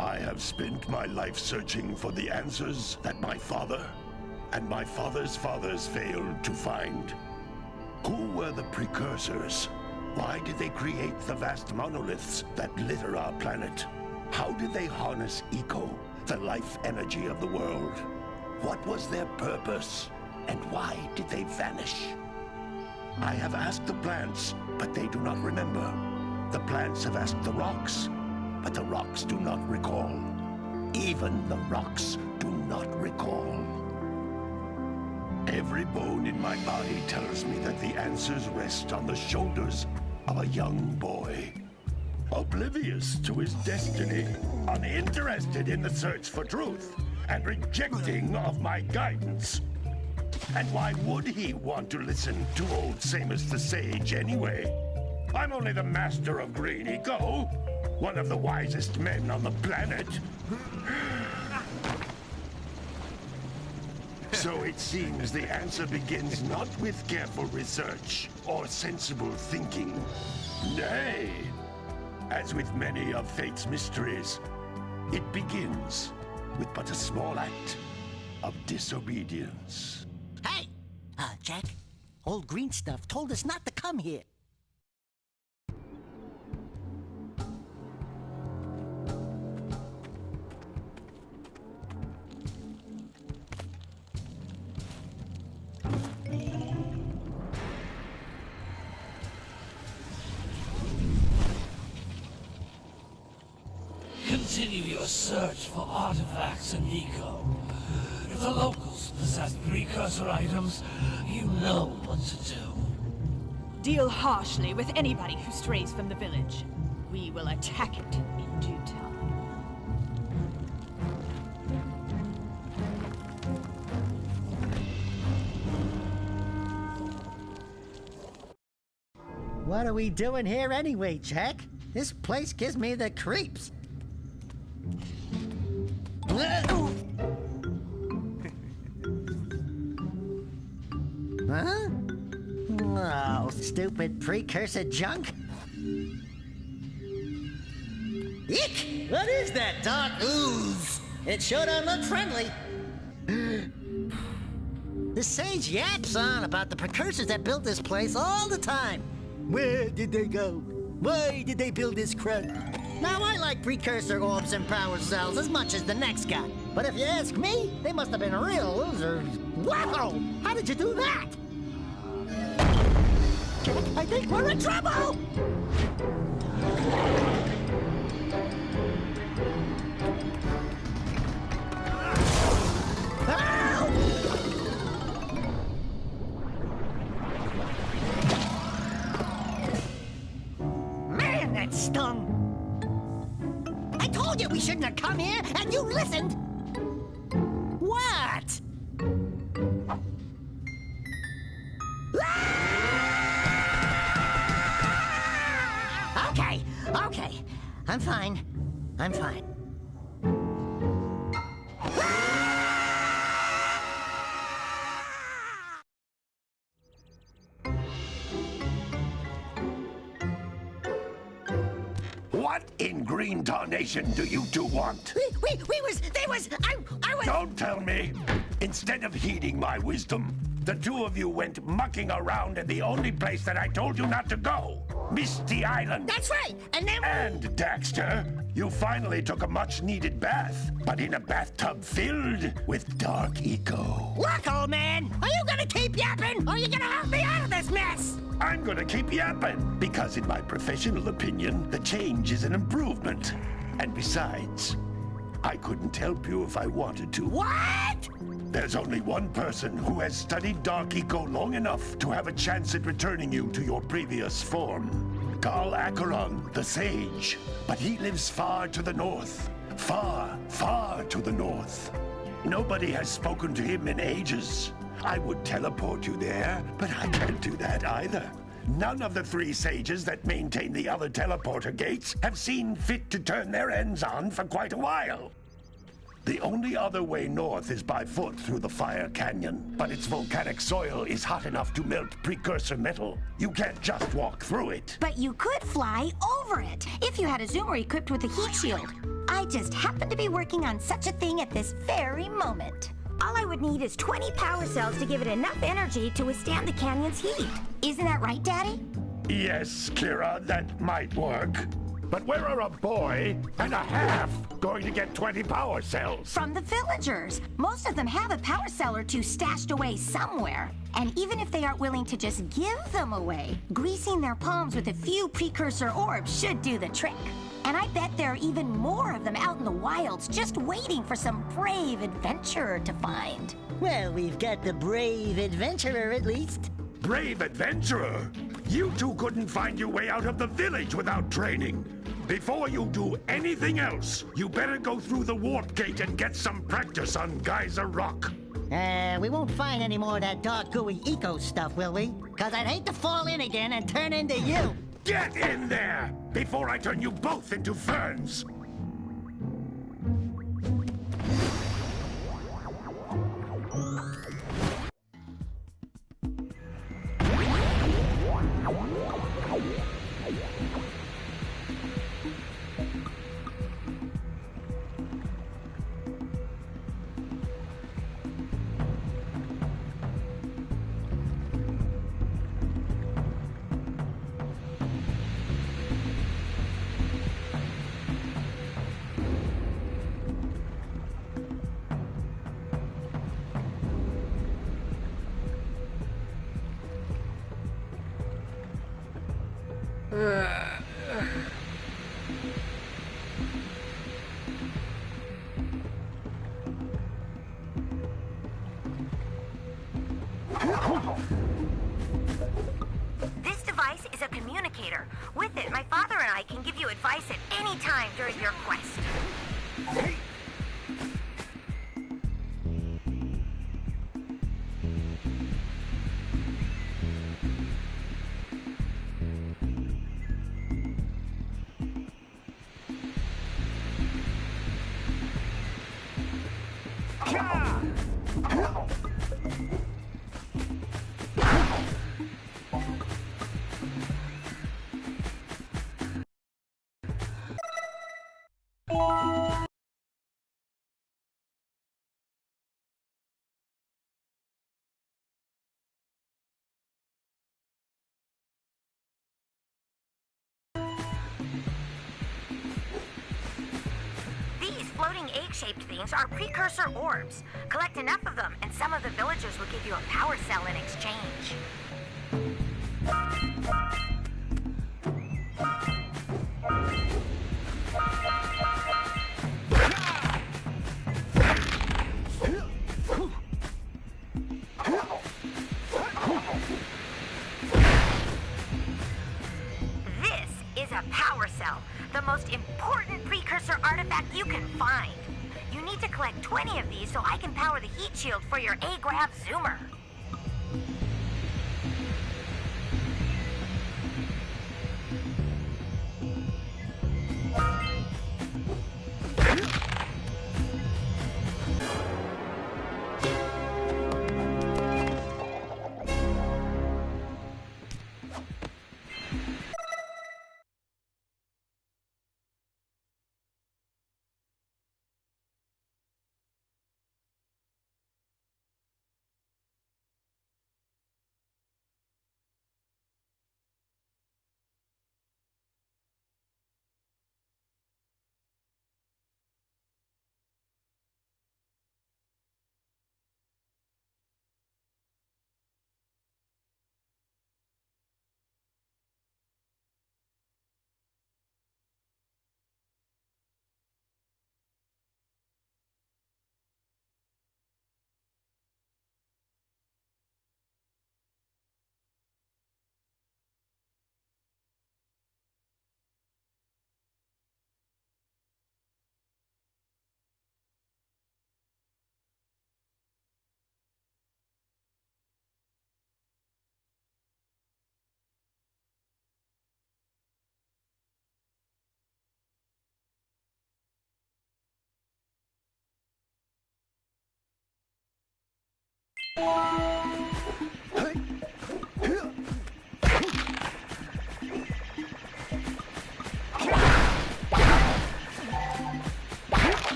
I have spent my life searching for the answers that my father and my father's fathers failed to find. Who were the precursors? Why did they create the vast monoliths that litter our planet? How did they harness eco, the life energy of the world? What was their purpose? And why did they vanish? I have asked the plants, but they do not remember. The plants have asked the rocks, but the rocks do not recall. Even the rocks do not recall. Every bone in my body tells me that the answers rest on the shoulders of a young boy. Oblivious to his destiny, uninterested in the search for truth, and rejecting of my guidance. And why would he want to listen to old Samus the Sage anyway? I'm only the master of green eco, one of the wisest men on the planet. So it seems the answer begins not with careful research or sensible thinking. Nay, as with many of fate's mysteries, it begins with but a small act of disobedience. Hey! Jack, old green stuff told us not to come here. Continue your search for artifacts and eco. If the locals possess precursor items, you know what to do. Deal harshly with anybody who strays from the village. We will attack it in due time. What are we doing here anyway, Jack? This place gives me the creeps. Huh? Oh, stupid precursor junk. Eek! What is that dark ooze? It sure don't look friendly. The sage yaps on about the precursors that built this place all the time. Where did they go? Why did they build this crap? Now, I like precursor orbs and power cells as much as the next guy. But if you ask me, they must have been real losers. Wow! How did you do that? I think we're in trouble! Man, that stung! I told you we shouldn't have come here, and you listened! What? Okay. I'm fine. What in green tarnation do you two want? I was... Don't tell me! Instead of heeding my wisdom, the two of you went mucking around in the only place that I told you not to go. Misty Island. That's right, and then... And, Daxter, you finally took a much-needed bath, but in a bathtub filled with dark eco. Look, old man, are you gonna keep yapping, or are you gonna help me out of this mess? I'm gonna keep yapping, because in my professional opinion, the change is an improvement. And besides, I couldn't help you if I wanted to. What? There's only one person who has studied Dark Eco long enough to have a chance at returning you to your previous form. Carl Acheron, the Sage. But he lives far to the north. Far, far to the north. Nobody has spoken to him in ages. I would teleport you there, but I can't do that either. None of the 3 sages that maintain the other teleporter gates have seen fit to turn their ends on for quite a while. The only other way north is by foot through the Fire Canyon, but its volcanic soil is hot enough to melt precursor metal. You can't just walk through it. But you could fly over it if you had a zoomer equipped with a heat shield. I just happen to be working on such a thing at this very moment. All I would need is 20 power cells to give it enough energy to withstand the canyon's heat. Isn't that right, Daddy? Yes, Kira, that might work. But where are a boy and a half going to get 20 power cells? From the villagers. Most of them have a power cell or 2 stashed away somewhere. And even if they aren't willing to just give them away, greasing their palms with a few precursor orbs should do the trick. And I bet there are even more of them out in the wilds just waiting for some brave adventurer to find. Well, we've got the brave adventurer at least. Brave adventurer? You two couldn't find your way out of the village without training. Before you do anything else, you better go through the warp gate and get some practice on Geyser Rock. We won't find any more of that dark gooey eco stuff, will we? Because I'd hate to fall in again and turn into you. Get in there before I turn you both into ferns. This device is a communicator. With it, my father and I can give you advice at any time during your quest. Floating egg-shaped things are precursor orbs. Collect enough of them, and some of the villagers will give you a power cell in exchange. This is a power cell, the most important precursor artifact you can find. You need to collect 20 of these so I can power the heat shield for your A-Grab zoomer.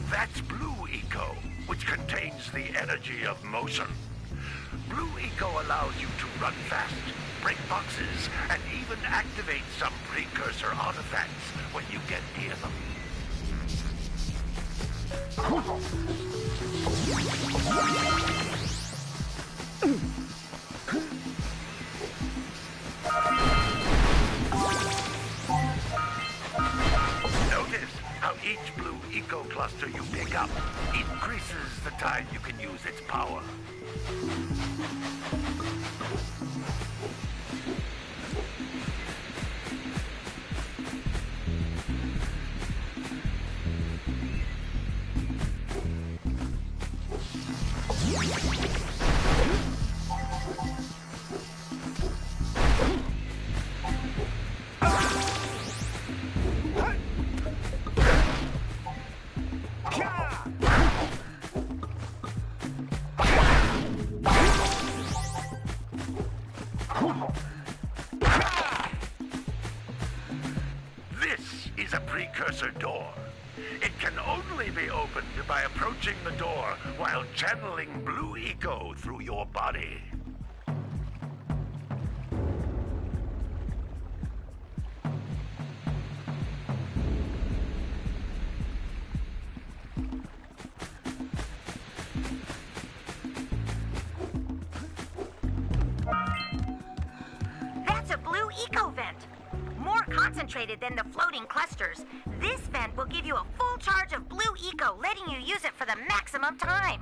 That's Blue Eco, which contains the energy of motion. Blue Eco allows you to run fast, break boxes, and even activate some precursor artifacts when you get near them. Notice how each Blue Eco cluster you pick up increases the time you can use its power. This is a precursor door. It can only be opened by approaching the door while channeling Blue Eco through your body. That's a Blue Eco vent. More concentrated than the floating clusters. This vent will give you a full charge of Blue Eco, letting you use it for the maximum time.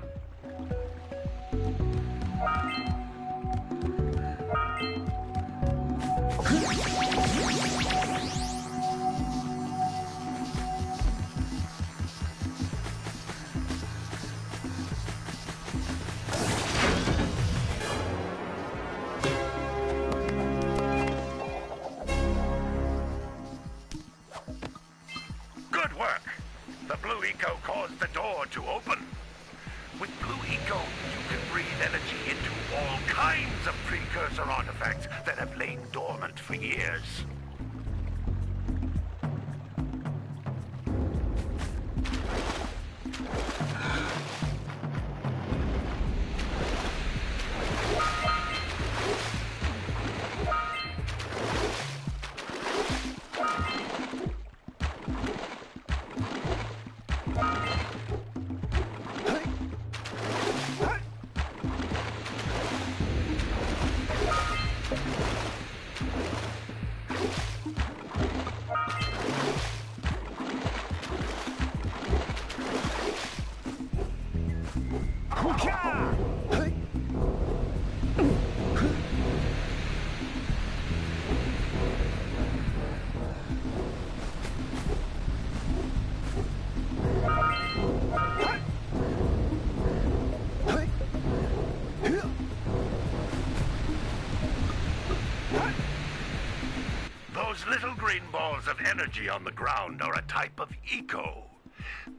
Good work! The Blue Eco caused the door to open. With Blue Eco, you can breathe energy into all kinds of precursor artifacts that have lain dormant for years. Those little green balls of energy on the ground are a type of eco.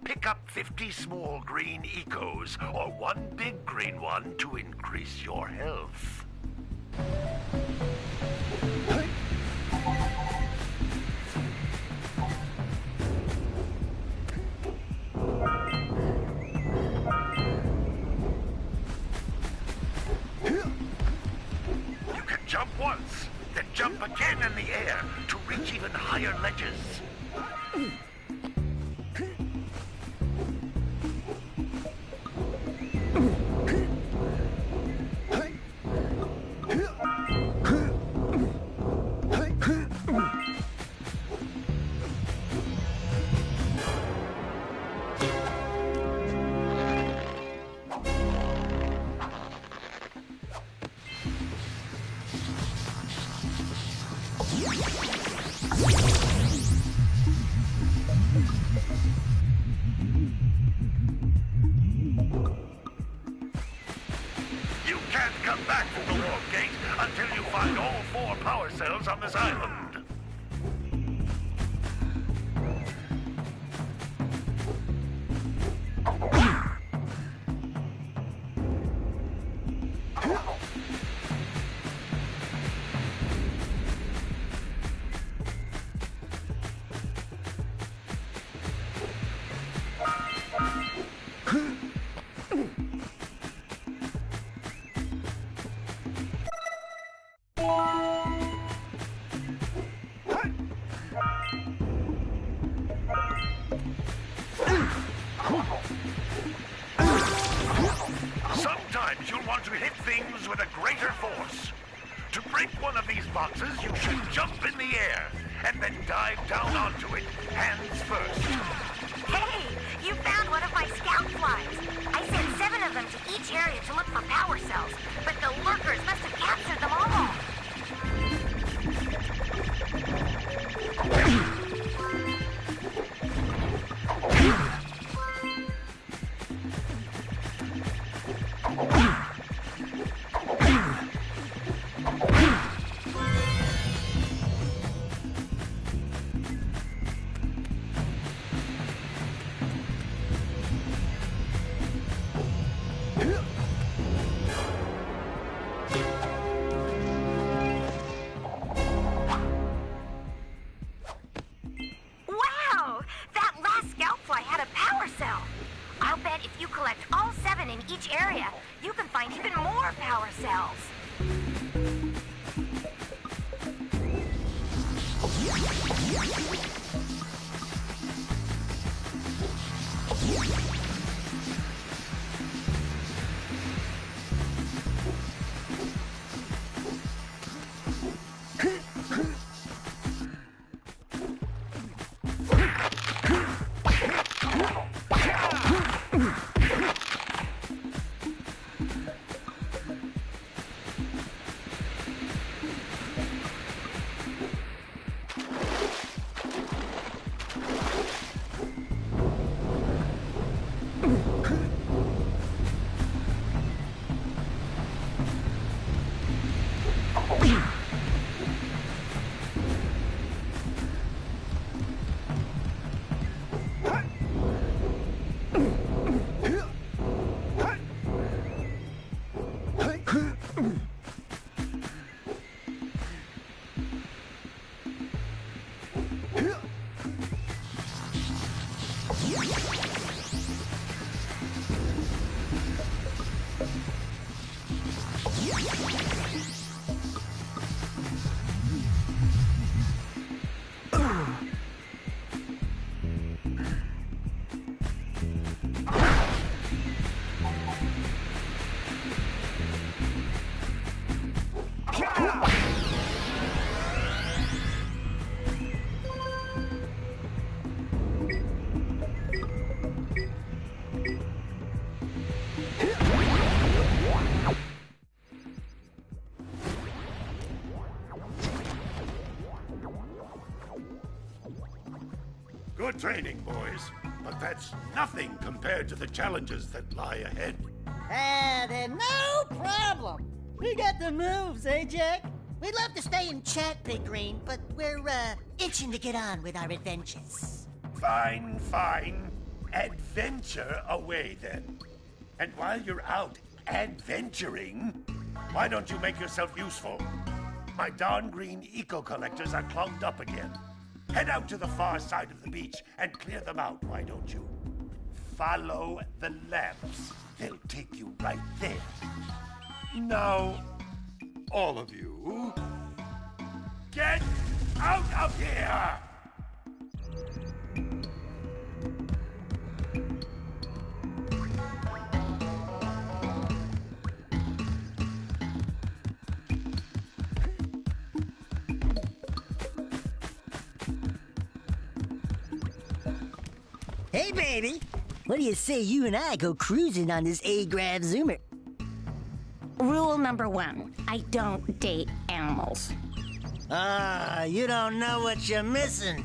Pick up 50 small green ecos or one big green one to increase your health. You can jump once, then jump again in the air to reach even higher ledges. You can't come back from the warp gate until you find all 4 power cells on this island. Sometimes you'll want to hit things with a greater force. To break one of these boxes, you should jump in the air and then dive down onto it, hands first. Hey, you found one of my scout flies. I sent 7 of them to each area to look for power cells, but the lurkers must have captured them all. Wow! That last scout fly had a power cell. I'll bet if you collect all 7 in each area, you can find even more power cells. Good training, boys, but that's nothing compared to the challenges that lie ahead. Then no problem. We got the moves, eh, Jack? We'd love to stay and chat, Big Green, but we're, itching to get on with our adventures. Fine, fine. Adventure away, then. And while you're out adventuring, why don't you make yourself useful? My darn green eco-collectors are clogged up again. Head out to the far side of the beach and clear them out, why don't you? Follow the lamps. They'll take you right there. Now, all of you, get out of here! Hey, baby. What do you say you and I go cruising on this A-Grav Zoomer? Rule number 1, I don't date animals. You don't know what you're missing.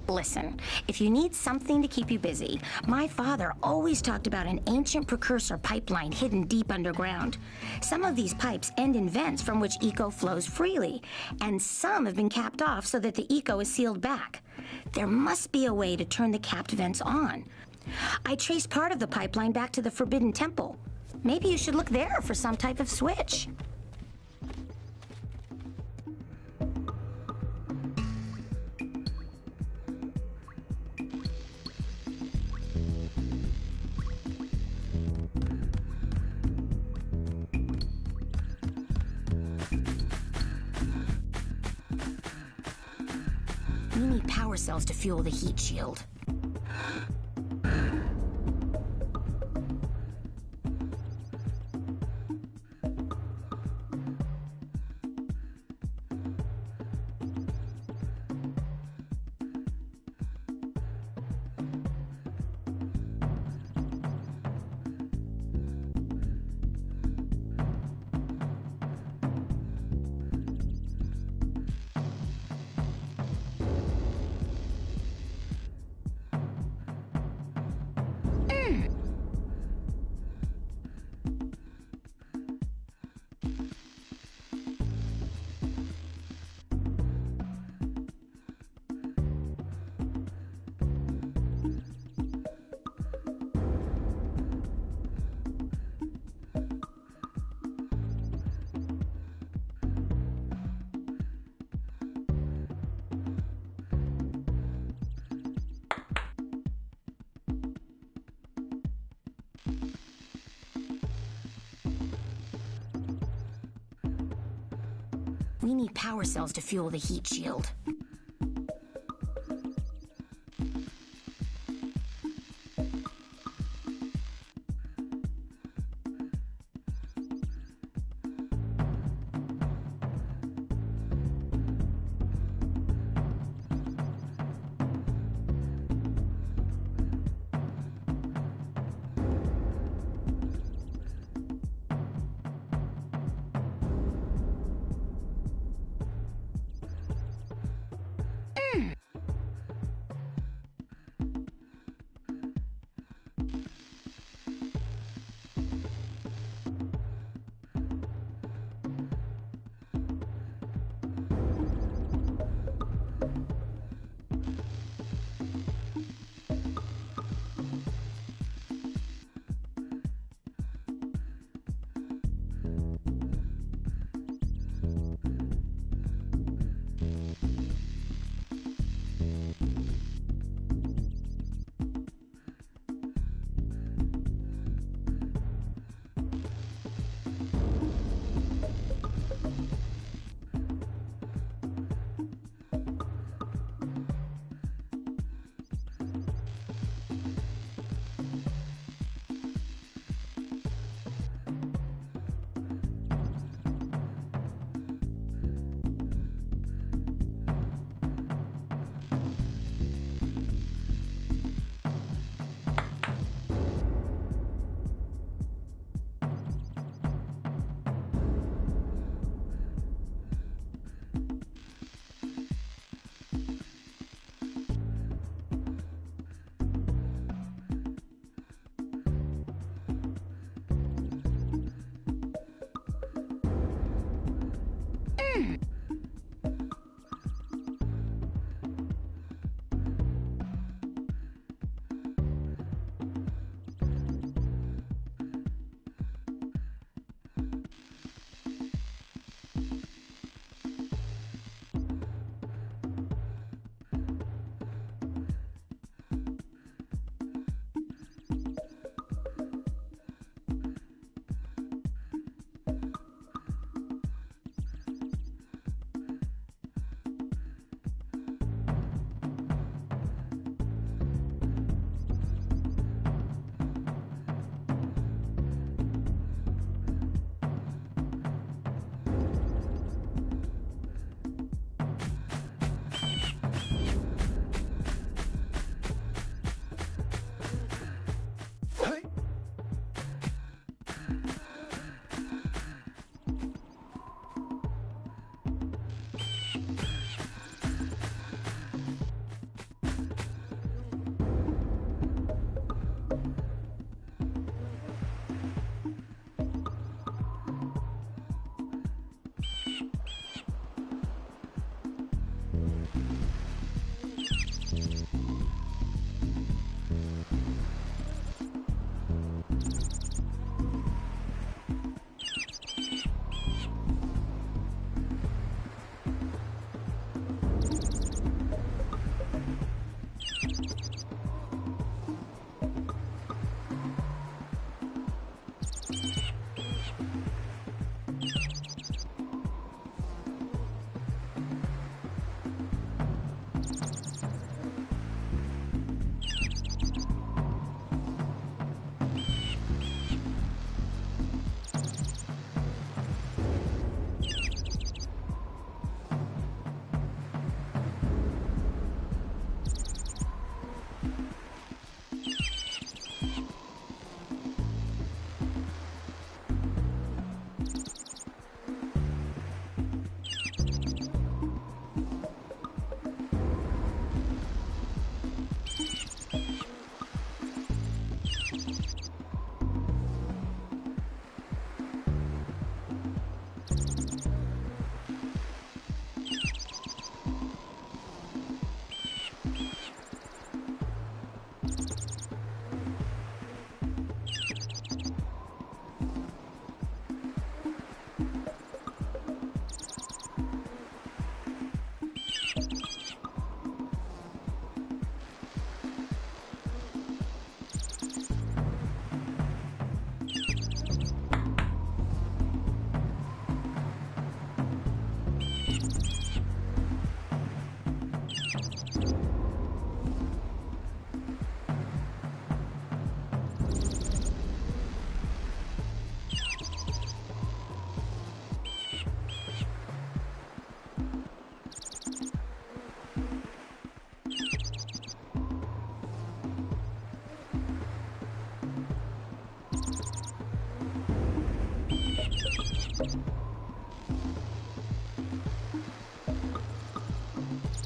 Listen, if you need something to keep you busy, my father always talked about an ancient precursor pipeline hidden deep underground. Some of these pipes end in vents from which eco flows freely, and some have been capped off so that the eco is sealed back. There must be a way to turn the capped vents on. I traced part of the pipeline back to the Forbidden Temple. Maybe you should look there for some type of switch. You need power cells to fuel the heat shield. We need power cells to fuel the heat shield.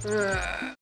Ugh.